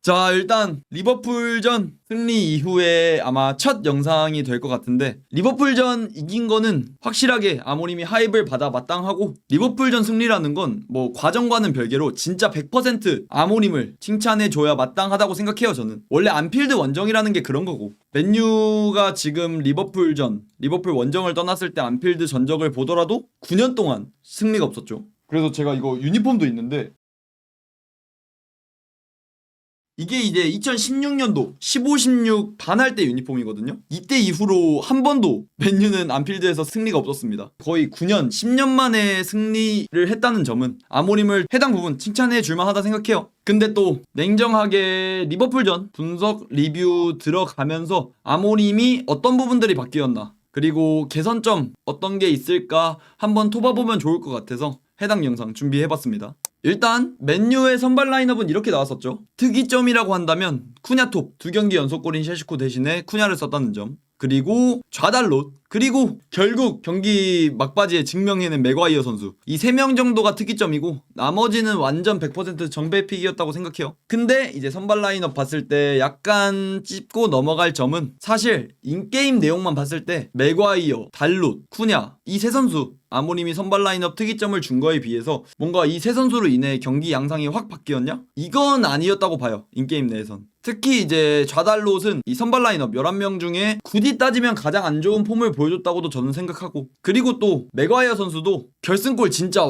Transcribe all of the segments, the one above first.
자, 일단 리버풀전 승리 이후에 아마 첫 영상이 될 것 같은데, 리버풀전 이긴 거는 확실하게 아모림이 하입을 받아 마땅하고, 리버풀전 승리라는 건 뭐 과정과는 별개로 진짜 100% 아모림을 칭찬해줘야 마땅하다고 생각해요. 저는 원래 안필드 원정이라는 게 그런 거고, 맨유가 지금 리버풀 원정을 떠났을 때 안필드 전적을 보더라도 9년 동안 승리가 없었죠. 그래서 제가 이거 유니폼도 있는데, 이게 이제 2016년도 15-16 반할 때 유니폼이거든요. 이때 이후로 한 번도 맨유는 안필드에서 승리가 없었습니다. 거의 9년, 10년 만에 승리를 했다는 점은 아모림을 해당 부분 칭찬해 줄만하다 생각해요. 근데 또 냉정하게 리버풀전 분석 리뷰 들어가면서 아모림이 어떤 부분들이 바뀌었나, 그리고 개선점 어떤 게 있을까 한번 토봐보면 좋을 것 같아서 해당 영상 준비해봤습니다. 일단 맨유의 선발 라인업은 이렇게 나왔었죠. 특이점이라고 한다면 쿠냐톱 2경기 연속골인 셰시코 대신에 쿠냐를 썼다는 점, 그리고 좌달롯, 그리고 결국 경기 막바지에 증명해낸 맥과이어 선수, 이 3명 정도가 특이점이고 나머지는 완전 100% 정배픽이었다고 생각해요. 근데 이제 선발 라인업 봤을 때 약간 찝고 넘어갈 점은, 사실 인게임 내용만 봤을 때 맥과이어, 달롯, 쿠냐 이 세 선수 아모림이 선발 라인업 특이점을 준 거에 비해서 뭔가 이 세 선수로 인해 경기 양상이 확 바뀌었냐? 이건 아니었다고 봐요. 인게임 내에선. 특히 이제 좌달롯은 이 선발 라인업 11명 중에 굳이 따지면 가장 안 좋은 폼을 보여줬다고도 저는 생각하고, 그리고 또 맥과이어 선수도 결승골 진짜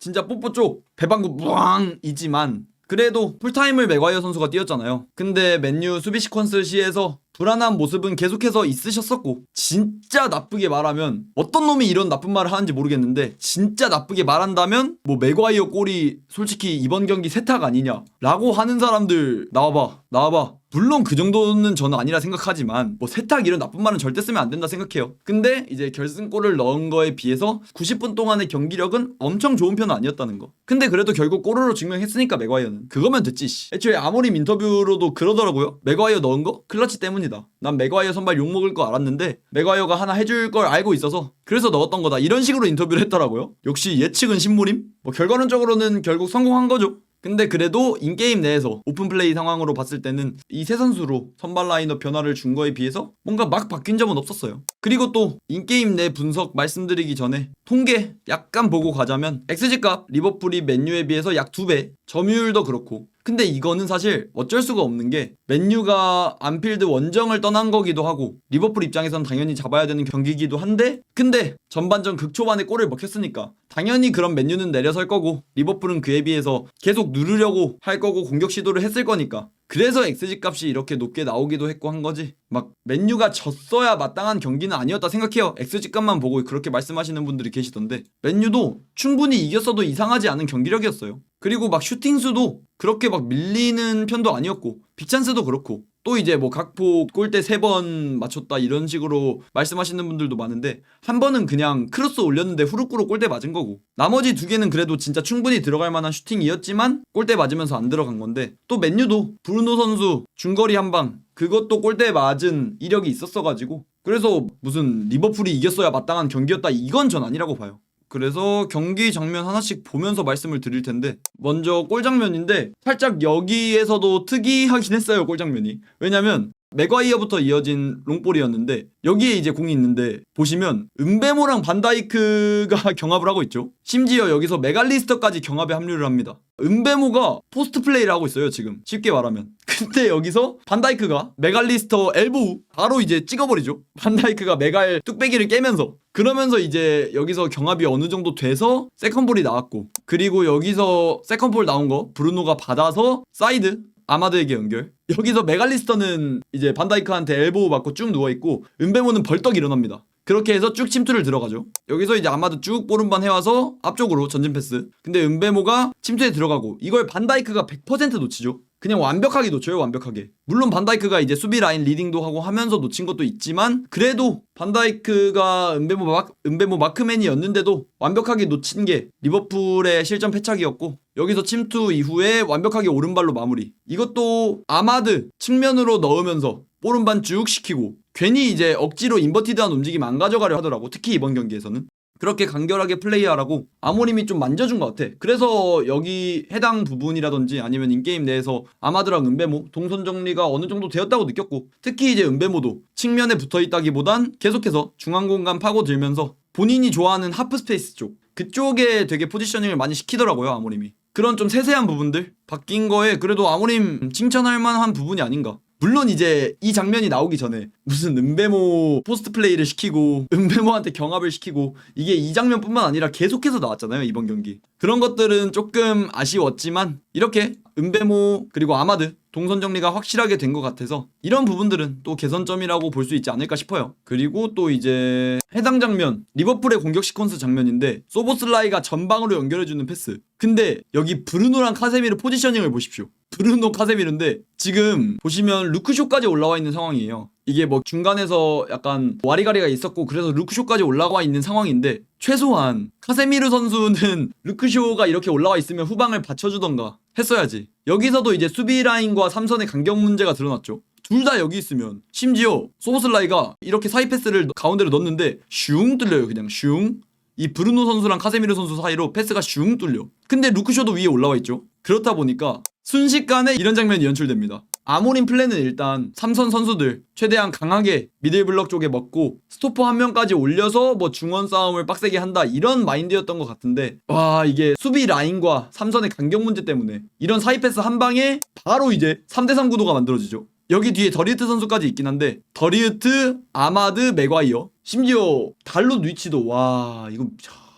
진짜 뽀뽀 쪽 배방구 무앙이지만 그래도 풀타임을 맥과이어 선수가 뛰었잖아요. 근데 맨유 수비 시퀀스 시에서 불안한 모습은 계속해서 있으셨었고, 진짜 나쁘게 말하면, 어떤 놈이 이런 나쁜 말을 하는지 모르겠는데 진짜 나쁘게 말한다면 뭐 맥과이어 골이 솔직히 이번 경기 세탁 아니냐 라고 하는 사람들 나와봐. 물론 그 정도는 저는 아니라 생각하지만 뭐 세탁 이런 나쁜 말은 절대 쓰면 안 된다 생각해요. 근데 이제 결승골을 넣은 거에 비해서 90분 동안의 경기력은 엄청 좋은 편은 아니었다는 거. 근데 그래도 결국 골으로 증명했으니까 맥과이어는 그거면 됐지. 애초에 아모림 인터뷰로도 그러더라고요. 맥과이어 넣은 거 클러치 때문이다. 난 맥과이어 선발 욕먹을 거 알았는데 맥과이어가 하나 해줄 걸 알고 있어서 그래서 넣었던 거다, 이런 식으로 인터뷰를 했더라고요. 역시 예측은 신무림? 뭐 결과론적으로는 결국 성공한 거죠. 근데 그래도 인게임 내에서 오픈플레이 상황으로 봤을 때는 이 세 선수로 선발 라인업 변화를 준 거에 비해서 뭔가 막 바뀐 점은 없었어요. 그리고 또 인게임 내 분석 말씀드리기 전에 통계 약간 보고 가자면 XG값 리버풀이 맨유에 비해서 약 2배, 점유율도 그렇고. 근데 이거는 사실 어쩔 수가 없는 게 맨유가 안필드 원정을 떠난 거기도 하고 리버풀 입장에선 당연히 잡아야 되는 경기이기도 한데, 근데 전반전 극초반에 골을 먹혔으니까 당연히 그런 맨유는 내려설 거고 리버풀은 그에 비해서 계속 누르려고 할 거고 공격 시도를 했을 거니까, 그래서 XG 값이 이렇게 높게 나오기도 했고 한 거지, 막 맨유가 졌어야 마땅한 경기는 아니었다 생각해요. XG 값만 보고 그렇게 말씀하시는 분들이 계시던데 맨유도 충분히 이겼어도 이상하지 않은 경기력이었어요. 그리고 막 슈팅수도 그렇게 막 밀리는 편도 아니었고, 빅찬스도 그렇고, 또 이제 뭐 각포 골대 3번 맞췄다 이런 식으로 말씀하시는 분들도 많은데, 한 번은 그냥 크로스 올렸는데 후루꾸로 골대 맞은 거고, 나머지 2개는 그래도 진짜 충분히 들어갈 만한 슈팅이었지만 골대 맞으면서 안 들어간 건데, 또 맨유도 브루노 선수 중거리 한방 그것도 골대 맞은 이력이 있었어가지고, 그래서 무슨 리버풀이 이겼어야 마땅한 경기였다 이건 전 아니라고 봐요. 그래서 경기 장면 하나씩 보면서 말씀을 드릴 텐데, 먼저 골 장면인데 살짝 여기에서도 특이하긴 했어요. 골 장면이. 왜냐면 맥과이어부터 이어진 롱볼이었는데 여기에 이제 공이 있는데 보시면 은베모랑 반다이크가 경합을 하고 있죠. 심지어 여기서 메갈리스터까지 경합에 합류를 합니다. 은베모가 포스트 플레이를 하고 있어요 지금, 쉽게 말하면. 근데 여기서 반다이크가 메갈리스터 엘보우 바로 이제 찍어버리죠. 반다이크가 메갈 뚝배기를 깨면서. 그러면서 이제 여기서 경합이 어느 정도 돼서 세컨볼이 나왔고, 그리고 여기서 세컨볼 나온 거 브루노가 받아서 사이드 아마드에게 연결. 여기서 메갈리스터는 이제 반다이크한테 엘보우 맞고 쭉 누워있고 은베모는 벌떡 일어납니다. 그렇게 해서 쭉 침투를 들어가죠. 여기서 이제 아마드 쭉 오른발 해와서 앞쪽으로 전진 패스. 근데 은베모가 침투에 들어가고 이걸 반다이크가 100% 놓치죠. 그냥 완벽하게 놓쳐요. 완벽하게. 물론 반다이크가 이제 수비 라인 리딩도 하고 하면서 놓친 것도 있지만, 그래도 반다이크가 은베모 마크맨이었는데도 완벽하게 놓친 게 리버풀의 실점 패착이었고, 여기서 침투 이후에 완벽하게 오른발로 마무리. 이것도 아마드 측면으로 넣으면서 오른발 쭉 시키고, 괜히 이제 억지로 인버티드한 움직임 안 가져가려 하더라고. 특히 이번 경기에서는. 그렇게 간결하게 플레이하라고 아모림이 좀 만져준 것 같아. 그래서 여기 해당 부분이라든지 아니면 인게임 내에서 아마드랑 은배모 동선 정리가 어느 정도 되었다고 느꼈고, 특히 이제 은배모도 측면에 붙어있다기보단 계속해서 중앙 공간 파고들면서 본인이 좋아하는 하프 스페이스 쪽, 그쪽에 되게 포지셔닝을 많이 시키더라고요, 아모림이. 그런 좀 세세한 부분들 바뀐 거에 그래도 아모림 칭찬할 만한 부분이 아닌가. 물론 이제 이 장면이 나오기 전에 무슨 은배모 포스트 플레이를 시키고 은배모한테 경합을 시키고 이게 이 장면뿐만 아니라 계속해서 나왔잖아요, 이번 경기. 그런 것들은 조금 아쉬웠지만 이렇게 은배모 그리고 아마드 동선 정리가 확실하게 된 것 같아서 이런 부분들은 또 개선점이라고 볼 수 있지 않을까 싶어요. 그리고 또 이제 해당 장면, 리버풀의 공격 시퀀스 장면인데 소보슬라이가 전방으로 연결해주는 패스. 근데 여기 브루노랑 카세미르 포지셔닝을 보십시오. 브루노 카세미르인데 지금 보시면 루크쇼까지 올라와 있는 상황이에요. 이게 뭐 중간에서 약간 와리가리가 있었고 그래서 루크쇼까지 올라와 있는 상황인데, 최소한 카세미르 선수는 루크쇼가 이렇게 올라와 있으면 후방을 받쳐주던가 했어야지. 여기서도 이제 수비 라인과 삼선의 간격 문제가 드러났죠. 둘 다 여기 있으면, 심지어 소보슬라이가 이렇게 사이 패스를 가운데로 넣었는데 슝 뚫려요. 그냥 슝. 이 브루노 선수랑 카세미르 선수 사이로 패스가 슝 뚫려. 근데 루크쇼도 위에 올라와 있죠. 그렇다 보니까 순식간에 이런 장면이 연출됩니다. 아모림 플랜은 일단 삼선 선수들 최대한 강하게 미들블럭 쪽에 먹고 스토퍼 한 명까지 올려서 뭐 중원 싸움을 빡세게 한다, 이런 마인드였던 것 같은데, 와, 이게 수비 라인과 삼선의 간격 문제 때문에 이런 사이 패스 한 방에 바로 이제 3대3 구도가 만들어지죠. 여기 뒤에 더리우트 선수까지 있긴 한데 더리우트, 아마드, 맥과이어, 심지어 달롯 위치도, 와, 이거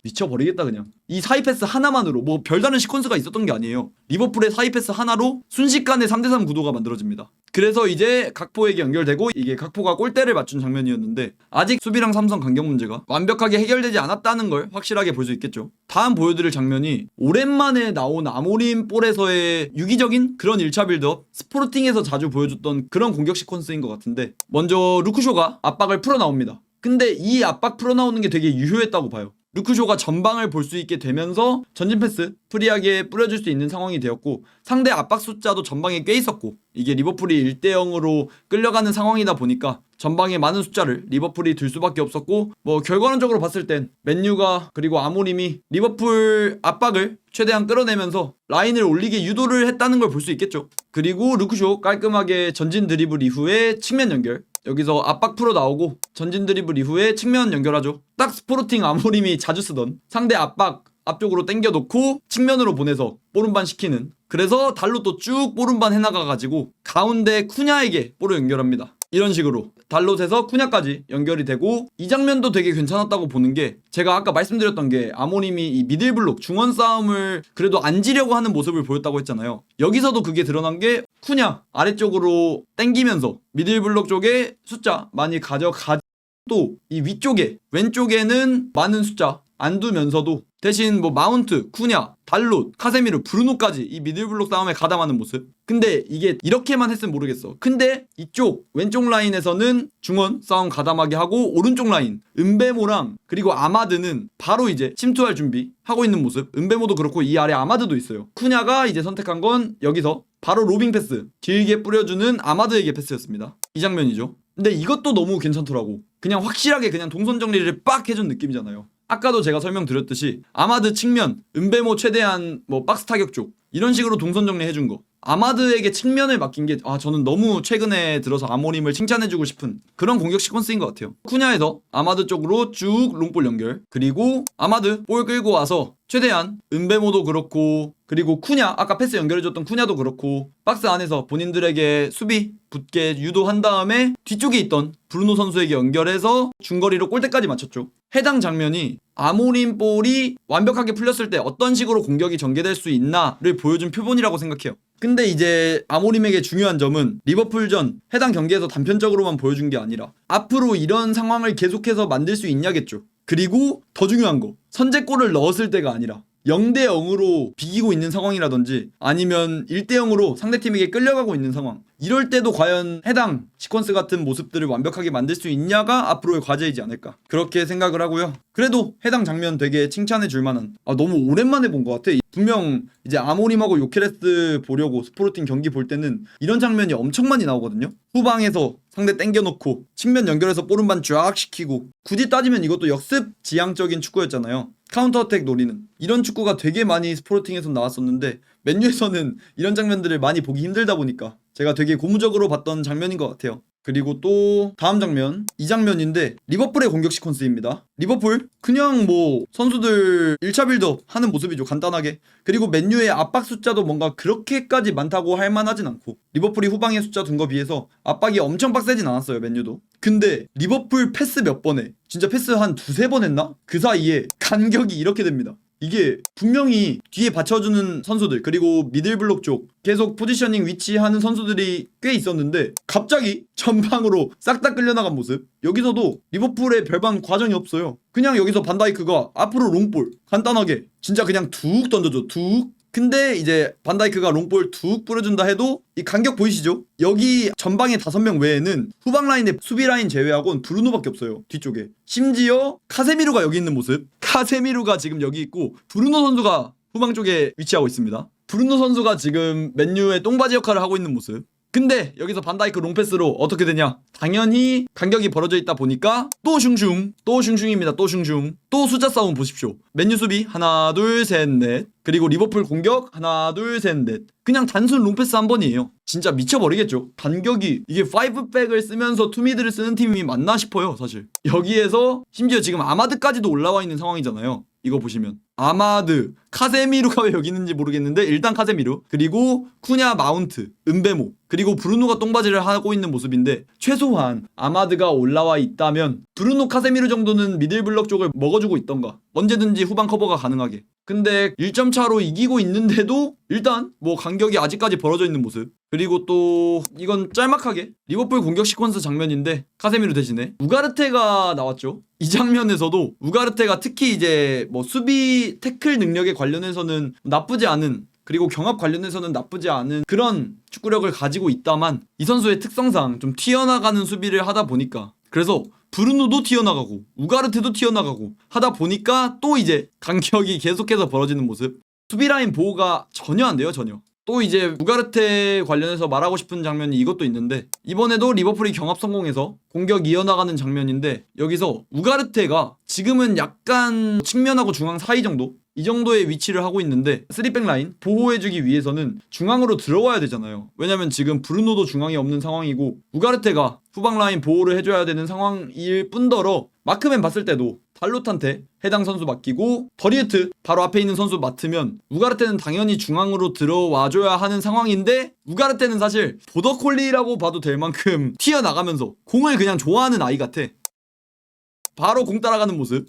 미쳐버리겠다. 그냥 이 사이 패스 하나만으로 뭐 별다른 시퀀스가 있었던 게 아니에요. 리버풀의 사이 패스 하나로 순식간에 3대3 구도가 만들어집니다. 그래서 이제 각포에게 연결되고, 이게 각포가 골대를 맞춘 장면이었는데 아직 수비랑 삼선 간격 문제가 완벽하게 해결되지 않았다는 걸 확실하게 볼 수 있겠죠. 다음 보여드릴 장면이 오랜만에 나온 아모림 볼에서의 유기적인 그런 1차 빌드업, 스포르팅에서 자주 보여줬던 그런 공격 시퀀스인 것 같은데, 먼저 루크쇼가 압박을 풀어나옵니다. 근데 이 압박 풀어나오는 게 되게 유효했다고 봐요. 루크쇼가 전방을 볼 수 있게 되면서 전진 패스 프리하게 뿌려줄 수 있는 상황이 되었고, 상대 압박 숫자도 전방에 꽤 있었고, 이게 리버풀이 1대0으로 끌려가는 상황이다 보니까 전방에 많은 숫자를 리버풀이 들 수밖에 없었고, 뭐 결과론적으로 봤을 땐 맨유가 그리고 아모림이 리버풀 압박을 최대한 끌어내면서 라인을 올리게 유도를 했다는 걸 볼 수 있겠죠. 그리고 루크쇼 깔끔하게 전진 드리블 이후에 측면 연결, 여기서 압박 풀어 나오고 전진 드리블 이후에 측면 연결하죠. 딱 스포르팅 아모림이 자주 쓰던 상대 압박 앞쪽으로 당겨놓고 측면으로 보내서 볼운반 시키는, 그래서 달로 또 쭉 볼운반 해나가가지고 가운데 쿠냐에게 볼을 연결합니다. 이런 식으로 달롯에서 쿠냐까지 연결이 되고, 이 장면도 되게 괜찮았다고 보는 게, 제가 아까 말씀드렸던 게 아모림이 이 미들블록 중원 싸움을 그래도 안 지려고 하는 모습을 보였다고 했잖아요. 여기서도 그게 드러난 게 쿠냐 아래쪽으로 당기면서 미들블록 쪽에 숫자 많이 가져가도 이 위쪽에 왼쪽에는 많은 숫자 안 두면서도 대신 뭐 마운트, 쿠냐, 달롯, 카세미르, 브루노까지 이 미들블록 싸움에 가담하는 모습. 근데 이게 이렇게만 했으면 모르겠어. 근데 이쪽 왼쪽 라인에서는 중원 싸움 가담하게 하고, 오른쪽 라인 은배모랑 그리고 아마드는 바로 이제 침투할 준비 하고 있는 모습. 은배모도 그렇고 이 아래 아마드도 있어요. 쿠냐가 이제 선택한 건 여기서 바로 로빙 패스 길게 뿌려주는 아마드에게 패스였습니다. 이 장면이죠. 근데 이것도 너무 괜찮더라고. 그냥 확실하게 그냥 동선 정리를 빡 해준 느낌이잖아요. 아까도 제가 설명드렸듯이 아마드 측면, 은배모 최대한 뭐 박스 타격 쪽, 이런 식으로 동선 정리해준 거. 아마드에게 측면을 맡긴 게, 저는 너무 최근에 들어서 아모림을 칭찬해주고 싶은 그런 공격 시퀀스인 것 같아요. 쿠냐에서 아마드 쪽으로 쭉 롱볼 연결, 그리고 아마드 볼 끌고 와서 최대한 은배모도 그렇고 그리고 쿠냐, 아까 패스 연결해줬던 쿠냐도 그렇고 박스 안에서 본인들에게 수비 붙게 유도한 다음에 뒤쪽에 있던 브루노 선수에게 연결해서 중거리로 골대까지 맞췄죠. 해당 장면이 아모림 볼이 완벽하게 풀렸을 때 어떤 식으로 공격이 전개될 수 있나를 보여준 표본이라고 생각해요. 근데 이제 아모림에게 중요한 점은 리버풀전 해당 경기에서 단편적으로만 보여준 게 아니라 앞으로 이런 상황을 계속해서 만들 수 있냐겠죠. 그리고 더 중요한 거, 선제골을 넣었을 때가 아니라 0대 0으로 비기고 있는 상황이라든지 아니면 1대 0으로 상대팀에게 끌려가고 있는 상황, 이럴 때도 과연 해당 시퀀스 같은 모습들을 완벽하게 만들 수 있냐가 앞으로의 과제이지 않을까 그렇게 생각을 하고요. 그래도 해당 장면 되게 칭찬해 줄 만한, 너무 오랜만에 본 것 같아. 분명 이제 아모림하고 요케레스 보려고 스포르팅 경기 볼 때는 이런 장면이 엄청 많이 나오거든요. 후방에서 상대 땡겨놓고 측면 연결해서 볼 한 반 쫙 시키고, 굳이 따지면 이것도 역습 지향적인 축구였잖아요. 카운터 어택 노리는 이런 축구가 되게 많이 스포르팅에서 나왔었는데 맨유에서는 이런 장면들을 많이 보기 힘들다 보니까 제가 되게 고무적으로 봤던 장면인 것 같아요. 그리고 또 다음 장면, 이 장면인데 리버풀의 공격 시퀀스입니다. 리버풀 그냥 뭐 선수들 1차 빌드업 하는 모습이죠, 간단하게. 그리고 맨유의 압박 숫자도 뭔가 그렇게까지 많다고 할 만하진 않고, 리버풀이 후방에 숫자 둔 거 비해서 압박이 엄청 빡세진 않았어요, 맨유도. 근데 리버풀 패스 몇 번에, 진짜 패스 한 두세 번 했나? 그 사이에 간격이 이렇게 됩니다. 이게 분명히 뒤에 받쳐주는 선수들, 그리고 미들블록 쪽 계속 포지셔닝 위치하는 선수들이 꽤 있었는데 갑자기 전방으로 싹 다 끌려나간 모습. 여기서도 리버풀의 별반 과정이 없어요. 그냥 여기서 반다이크가 앞으로 롱볼 간단하게 진짜 그냥 툭 던져줘, 툭. 근데 이제 반다이크가 롱볼 툭 뿌려준다 해도 이 간격 보이시죠? 여기 전방에 5명 외에는 후방 라인의 수비 라인 제외하고는 브루노밖에 없어요, 뒤쪽에. 심지어 카세미루가 여기 있는 모습. 카세미루가 지금 여기 있고 브루노 선수가 후방 쪽에 위치하고 있습니다. 브루노 선수가 지금 맨유의 똥바지 역할을 하고 있는 모습. 근데 여기서 반다이크 롱패스로 어떻게 되냐? 당연히 간격이 벌어져 있다 보니까 또 슝슝, 또 슝슝입니다. 또 슝슝. 또 숫자 싸움 보십시오. 맨유 수비 하나 둘 셋 넷, 그리고 리버풀 공격 하나 둘 셋 넷. 그냥 단순 롱패스 한 번이에요. 진짜 미쳐버리겠죠. 간격이, 이게 5백을 쓰면서 투미드를 쓰는 팀이 맞나 싶어요, 사실. 여기에서 심지어 지금 아마드까지도 올라와 있는 상황이잖아요. 이거 보시면 아마드, 카세미루가 왜 여기 있는지 모르겠는데 일단 카세미루, 그리고 쿠냐, 마운트, 은베모, 그리고 브루노가 똥바지를 하고 있는 모습인데, 최소한 아마드가 올라와 있다면 브루노, 카세미루 정도는 미들블럭 쪽을 먹어주고 있던가, 언제든지 후방 커버가 가능하게. 근데 1점 차로 이기고 있는데도 일단 뭐 간격이 아직까지 벌어져 있는 모습. 그리고 또 이건 짤막하게 리버풀 공격 시퀀스 장면인데 카세미루 대신에 우가르테가 나왔죠. 이 장면에서도 우가르테가 특히 이제 뭐 수비 태클 능력에 관련해서는 나쁘지 않은, 그리고 경합 관련해서는 나쁘지 않은 그런 축구력을 가지고 있다만, 이 선수의 특성상 좀 튀어나가는 수비를 하다 보니까, 그래서 브루노도 튀어나가고 우가르테도 튀어나가고 하다 보니까 또 이제 간격이 계속해서 벌어지는 모습. 수비라인 보호가 전혀 안 돼요, 전혀. 또 이제 우가르테 관련해서 말하고 싶은 장면이 이것도 있는데, 이번에도 리버풀이 경합 성공해서 공격 이어나가는 장면인데, 여기서 우가르테가 지금은 약간 측면하고 중앙 사이 정도? 이 정도의 위치를 하고 있는데, 3백 라인 보호해주기 위해서는 중앙으로 들어와야 되잖아요. 왜냐면 지금 브루노도 중앙에 없는 상황이고 우가르테가 후방 라인 보호를 해줘야 되는 상황일 뿐더러, 마크맨 봤을 때도 달롯한테 해당 선수 맡기고 버리에트 바로 앞에 있는 선수 맡으면 우가르테는 당연히 중앙으로 들어와줘야 하는 상황인데, 우가르테는 사실 보더콜리라고 봐도 될 만큼 튀어나가면서 공을 그냥 좋아하는 아이 같아. 바로 공 따라가는 모습.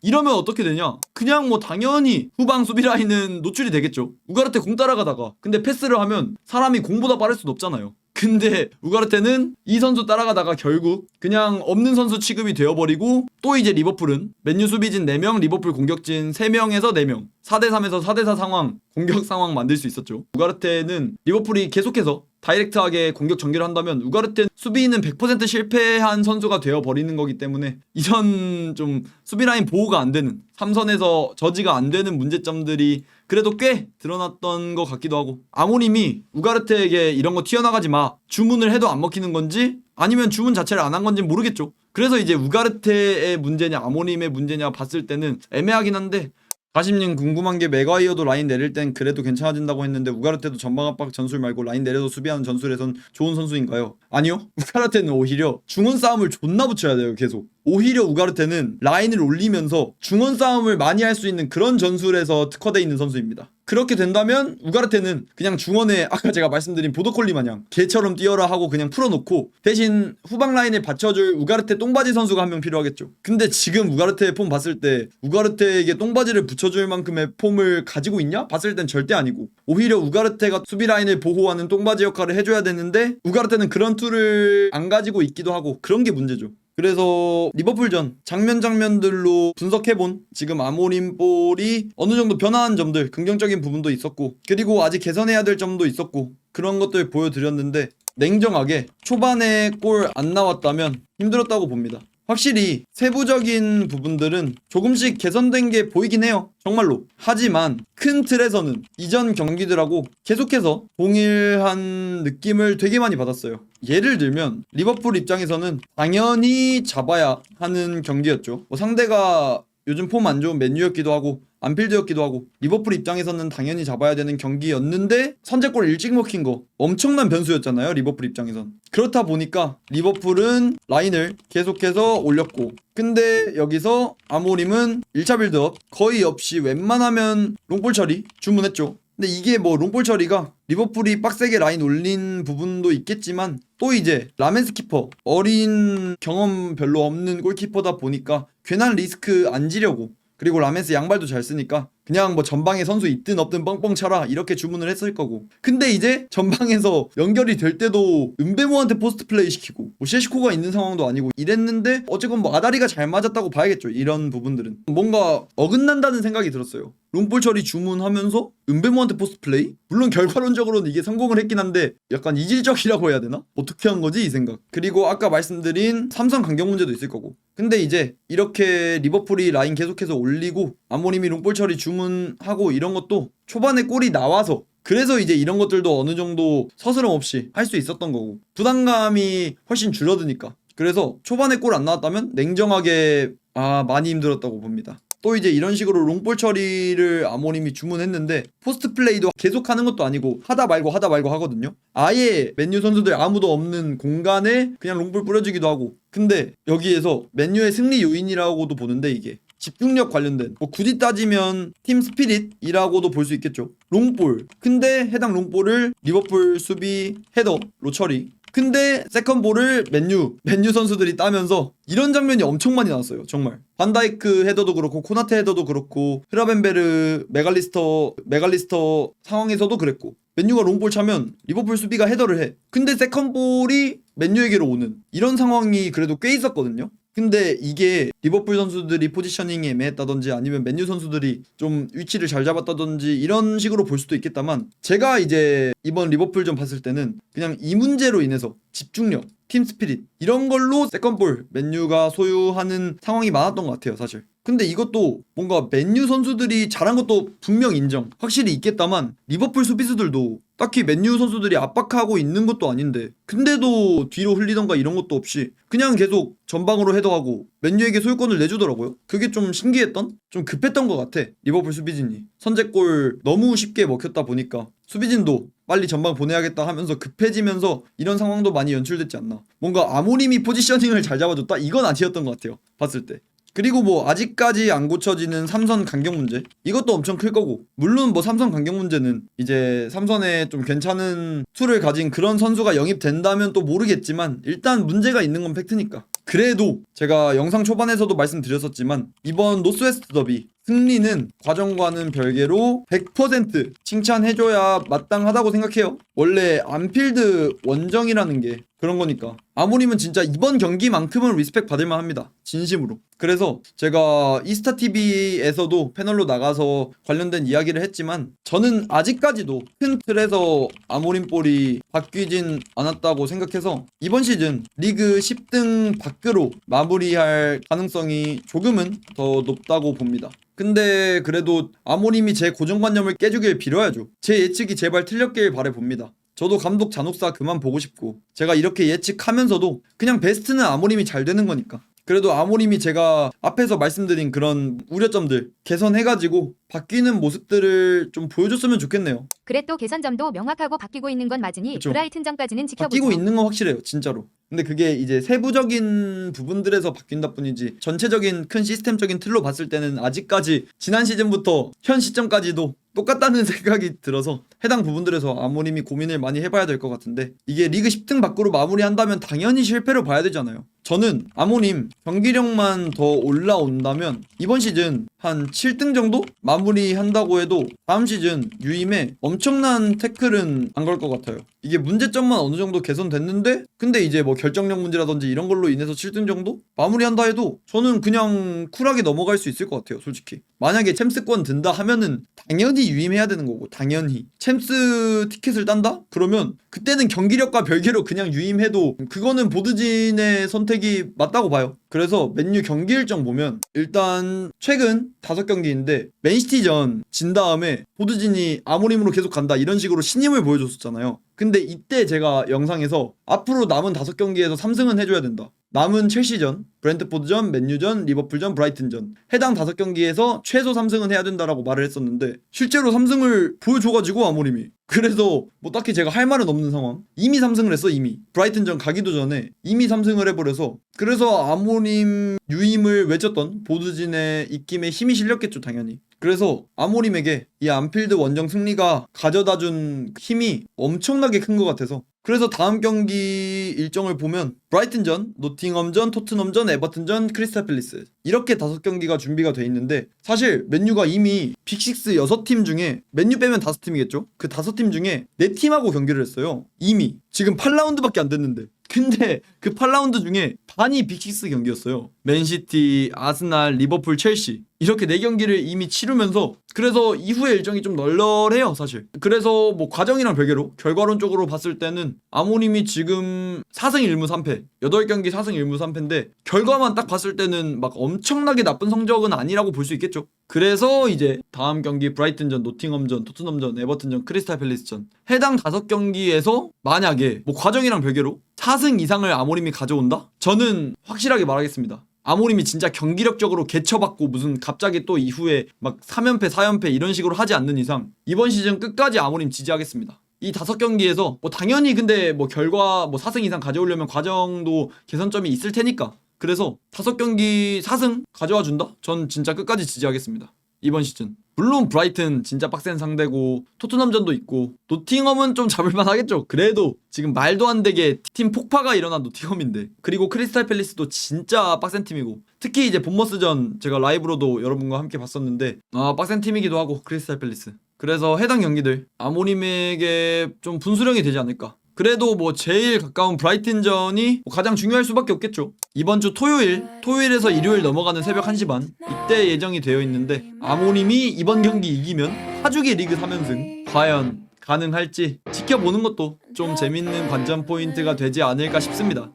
이러면 어떻게 되냐? 그냥 뭐 당연히 후방 수비 라인은 노출이 되겠죠. 우가르테 공 따라가다가 근데 패스를 하면 사람이 공보다 빠를 수도 없잖아요. 근데 우가르테는 이 선수 따라가다가 결국 그냥 없는 선수 취급이 되어버리고, 또 이제 리버풀은 맨유 수비진 4명, 리버풀 공격진 3명에서 4명, 4대3에서 4대4 상황, 공격 상황 만들 수 있었죠. 우가르테는 리버풀이 계속해서 다이렉트하게 공격 전개를 한다면 우가르테는 수비는 100% 실패한 선수가 되어버리는 거기 때문에, 이런 좀 수비라인 보호가 안 되는, 3선에서 저지가 안 되는 문제점들이 그래도 꽤 드러났던 것 같기도 하고, 아모림이 우가르테에게 이런 거 튀어나가지 마 주문을 해도 안 먹히는 건지 아니면 주문 자체를 안 한 건지 모르겠죠. 그래서 이제 우가르테의 문제냐 아모림의 문제냐 봤을 때는 애매하긴 한데, 가심님 궁금한 게 맥과이어도 라인 내릴 땐 그래도 괜찮아진다고 했는데 우가르테도 전방 압박 전술 말고 라인 내려도 수비하는 전술에선 좋은 선수인가요? 아니요. 우가르테는 오히려 중원 싸움을 존나 붙여야 돼요, 계속. 오히려 우가르테는 라인을 올리면서 중원 싸움을 많이 할 수 있는 그런 전술에서 특화되어 있는 선수입니다. 그렇게 된다면 우가르테는 그냥 중원에 아까 제가 말씀드린 보더콜리 마냥 개처럼 뛰어라 하고 그냥 풀어놓고, 대신 후방 라인을 받쳐줄 우가르테 똥바지 선수가 한 명 필요하겠죠. 근데 지금 우가르테의 폼 봤을 때 우가르테에게 똥바지를 붙여줄 만큼의 폼을 가지고 있냐? 봤을 땐 절대 아니고, 오히려 우가르테가 수비 라인을 보호하는 똥바지 역할을 해줘야 되는데 우가르테는 그런 툴을 안 가지고 있기도 하고, 그런 게 문제죠. 그래서 리버풀전 장면들로 분석해본 지금 아모림 볼이 어느 정도 변화한 점들, 긍정적인 부분도 있었고, 그리고 아직 개선해야 될 점도 있었고, 그런 것들 보여드렸는데, 냉정하게 초반에 골 안 나왔다면 힘들었다고 봅니다. 확실히 세부적인 부분들은 조금씩 개선된 게 보이긴 해요. 정말로. 하지만 큰 틀에서는 이전 경기들하고 계속해서 동일한 느낌을 되게 많이 받았어요. 예를 들면 리버풀 입장에서는 당연히 잡아야 하는 경기였죠. 상대가 요즘 폼 안 좋은 맨유였기도 하고 안필드였기도 하고 리버풀 입장에서는 당연히 잡아야 되는 경기였는데 선제골 일찍 먹힌 거 엄청난 변수였잖아요. 리버풀 입장에선. 그렇다 보니까 리버풀은 라인을 계속해서 올렸고, 근데 여기서 아모림은 1차 빌드업 거의 없이 웬만하면 롱볼 처리 주문했죠. 근데 이게 뭐 롱볼 처리가 리버풀이 빡세게 라인 올린 부분도 있겠지만 또 이제 라멘스 키퍼, 어린 경험 별로 없는 골키퍼다 보니까 괜한 리스크 안 지려고, 그리고 라멘스 양발도 잘 쓰니까 그냥 뭐 전방에 선수 있든 없든 뻥뻥 차라 이렇게 주문을 했을 거고, 근데 이제 전방에서 연결이 될 때도 은베모한테 포스트 플레이 시키고 뭐 셰시코가 있는 상황도 아니고 이랬는데 어쨌건 뭐 아다리가 잘 맞았다고 봐야겠죠. 이런 부분들은 뭔가 어긋난다는 생각이 들었어요. 롱볼 처리 주문하면서 은베모한테 포스트 플레이? 물론 결과론적으로는 이게 성공을 했긴 한데 약간 이질적이라고 해야 되나? 어떻게 한 거지 이 생각. 그리고 아까 말씀드린 삼성 간격 문제도 있을 거고, 근데 이제 이렇게 리버풀이 라인 계속해서 올리고 아모림이 롱볼 처리 주문하고 이런 것도 초반에 골이 나와서, 그래서 이제 이런 것들도 어느 정도 서스럼 없이 할 수 있었던 거고, 부담감이 훨씬 줄어드니까. 그래서 초반에 골 안 나왔다면 냉정하게 많이 힘들었다고 봅니다. 또 이제 이런 식으로 롱볼 처리를 아모림이 주문했는데 포스트 플레이도 계속하는 것도 아니고 하다 말고 하거든요. 아예 맨유 선수들 아무도 없는 공간에 그냥 롱볼 뿌려주기도 하고, 근데 여기에서 맨유의 승리 요인이라고도 보는데 이게 집중력 관련된, 뭐 굳이 따지면 팀 스피릿이라고도 볼 수 있겠죠. 롱볼, 근데 해당 롱볼을 리버풀 수비 헤더로 처리, 근데 세컨볼을 맨유 선수들이 따면서 이런 장면이 엄청 많이 나왔어요. 정말 반다이크 헤더도 그렇고 코나테 헤더도 그렇고 흐라벤베르 메갈리스터 상황에서도 그랬고, 맨유가 롱볼 차면 리버풀 수비가 헤더를 해. 근데 세컨볼이 맨유에게로 오는 이런 상황이 그래도 꽤 있었거든요. 근데 이게 리버풀 선수들이 포지셔닝이 애매했다든지 아니면 맨유 선수들이 좀 위치를 잘 잡았다든지 이런 식으로 볼 수도 있겠다만, 제가 이제 이번 리버풀전 봤을 때는 그냥 이 문제로 인해서 집중력, 팀 스피릿 이런 걸로 세컨볼 맨유가 소유하는 상황이 많았던 것 같아요 사실. 근데 이것도 뭔가 맨유 선수들이 잘한 것도 분명 인정, 확실히 있겠다만 리버풀 수비수들도 딱히 맨유 선수들이 압박하고 있는 것도 아닌데 근데도 뒤로 흘리던가 이런 것도 없이 그냥 계속 전방으로 헤더하고 맨유에게 소유권을 내주더라고요. 그게 좀 신기했던? 좀 급했던 것 같아. 리버풀 수비진이 선제골 너무 쉽게 먹혔다 보니까 수비진도 빨리 전방 보내야겠다 하면서 급해지면서 이런 상황도 많이 연출됐지 않나. 뭔가 아모림이 포지셔닝을 잘 잡아줬다? 이건 아니었던 것 같아요 봤을 때. 그리고 뭐 아직까지 안 고쳐지는 삼선 간격 문제, 이것도 엄청 클 거고, 물론 뭐 삼선 간격 문제는 이제 삼선에 좀 괜찮은 툴을 가진 그런 선수가 영입된다면 또 모르겠지만 일단 문제가 있는 건 팩트니까. 그래도 제가 영상 초반에서도 말씀드렸었지만 이번 노스웨스트 더비 승리는 과정과는 별개로 100% 칭찬해줘야 마땅하다고 생각해요. 원래 안필드 원정이라는 게 그런 거니까 아모림은 진짜 이번 경기만큼은 리스펙 받을만 합니다. 진심으로. 그래서 제가 이스타TV에서도 패널로 나가서 관련된 이야기를 했지만 저는 아직까지도 큰 틀에서 아모림 볼이 바뀌진 않았다고 생각해서 이번 시즌 리그 10등 밖으로 마무리할 가능성이 조금은 더 높다고 봅니다. 근데 그래도 아모림이 제 고정관념을 깨주길 빌어야죠. 제 예측이 제발 틀렸길 바라봅니다. 저도 감독 잔혹사 그만 보고 싶고, 제가 이렇게 예측하면서도 그냥 베스트는 아모림이 잘 되는 거니까. 그래도 아모림이 제가 앞에서 말씀드린 그런 우려점들 개선해가지고 바뀌는 모습들을 좀 보여줬으면 좋겠네요. 그래 또 개선점도 명확하고 바뀌고 있는 건 맞으니 그쵸. 브라이튼전까지는 지켜보죠. 바뀌고 있는 건 확실해요 진짜로. 근데 그게 이제 세부적인 부분들에서 바뀐다 뿐이지 전체적인 큰 시스템적인 틀로 봤을 때는 아직까지 지난 시즌부터 현 시점까지도 똑같다는 생각이 들어서 해당 부분들에서 아모림이 고민을 많이 해봐야 될 것 같은데, 이게 리그 10등 밖으로 마무리한다면 당연히 실패로 봐야 되잖아요. 저는 아모님 경기력만 더 올라온다면 이번 시즌 한 7등 정도 마무리한다고 해도 다음 시즌 유임에 엄청난 태클은 안 걸 것 같아요. 이게 문제점만 어느 정도 개선됐는데 근데 이제 뭐 결정력 문제라든지 이런 걸로 인해서 7등 정도 마무리한다 해도 저는 그냥 쿨하게 넘어갈 수 있을 것 같아요. 솔직히 만약에 챔스권 든다 하면은 당연히 유임해야 되는 거고, 당연히 챔스 티켓을 딴다? 그러면 그때는 경기력과 별개로 그냥 유임해도 그거는 보드진의 선택이 맞다고 봐요. 그래서 맨유 경기 일정 보면 일단 최근 5경기인데 맨시티전 진 다음에 보드진이 아모림으로 계속 간다 이런 식으로 신임을 보여줬었잖아요. 근데 이때 제가 영상에서 앞으로 남은 5경기에서 3승은 해줘야 된다. 남은 첼시전, 브렌트포드전, 맨유전, 리버풀전, 브라이튼전 해당 5경기에서 최소 3승은 해야 된다라고 말을 했었는데 실제로 3승을 보여줘가지고 아모림이, 그래서 뭐 딱히 제가 할 말은 없는 상황. 이미 3승을 했어. 이미 브라이튼전 가기도 전에 이미 3승을 해버려서, 그래서 아모림 유임을 외쳤던 보드진의 입김에 힘이 실렸겠죠 당연히. 그래서 아모림에게 이 안필드 원정 승리가 가져다준 힘이 엄청나게 큰 것 같아서, 그래서 다음 경기 일정을 보면 브라이튼전, 노팅엄전, 토트넘전, 에버튼전, 크리스탈 팰리스 이렇게 5경기가 준비가 돼 있는데, 사실 맨유가 이미 빅6 6팀 중에 맨유 빼면 5팀이겠죠? 그 5팀 중에 4팀하고 경기를 했어요. 이미 지금 8라운드밖에 안 됐는데, 근데 그 8라운드 중에 반이 빅6 경기였어요. 맨시티, 아스날, 리버풀, 첼시 이렇게 4경기를 이미 치르면서, 그래서 이후의 일정이 좀 널널해요 사실. 그래서 뭐 과정이랑 별개로 결과론적으로 봤을 때는 아모림이 지금 4승 1무 3패 8경기 4승 1무 3패인데 결과만 딱 봤을 때는 막 엄청나게 나쁜 성적은 아니라고 볼 수 있겠죠. 그래서 이제 다음 경기 브라이튼전, 노팅엄전, 토트넘전, 에버튼전, 크리스탈 팰리스전 해당 5경기에서 만약에 뭐 과정이랑 별개로 4승 이상을 아모림이 가져온다? 저는 확실하게 말하겠습니다. 아모림이 진짜 경기력적으로 개처받고 무슨 갑자기 또 이후에 막 3연패 4연패 이런 식으로 하지 않는 이상 이번 시즌 끝까지 아모림 지지하겠습니다. 이 5경기에서 뭐 당연히 근데 뭐 결과 뭐 4승 이상 가져오려면 과정도 개선점이 있을 테니까, 그래서 5경기 4승 가져와 준다? 전 진짜 끝까지 지지하겠습니다. 이번 시즌. 물론 브라이튼 진짜 빡센 상대고 토트넘전도 있고 노팅엄은 좀 잡을만 하겠죠. 그래도 지금 말도 안 되게 팀 폭파가 일어난 노팅엄인데, 그리고 크리스탈 팰리스도 진짜 빡센 팀이고, 특히 이제 본머스전 제가 라이브로도 여러분과 함께 봤었는데 빡센 팀이기도 하고 크리스탈 팰리스. 그래서 해당 경기들 아모림에게 좀 분수령이 되지 않을까. 그래도 뭐 제일 가까운 브라이튼전이 뭐 가장 중요할 수밖에 없겠죠. 이번 주 토요일에서 일요일 넘어가는 새벽 1시 반 이때 예정이 되어 있는데, 아모림이 이번 경기 이기면 파주기 리그 3연승 과연 가능할지 지켜보는 것도 좀 재밌는 관전 포인트가 되지 않을까 싶습니다.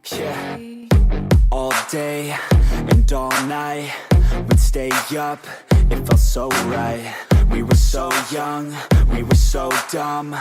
All day and all night, we'd stay up, it felt so right. We were so young, we were so dumb.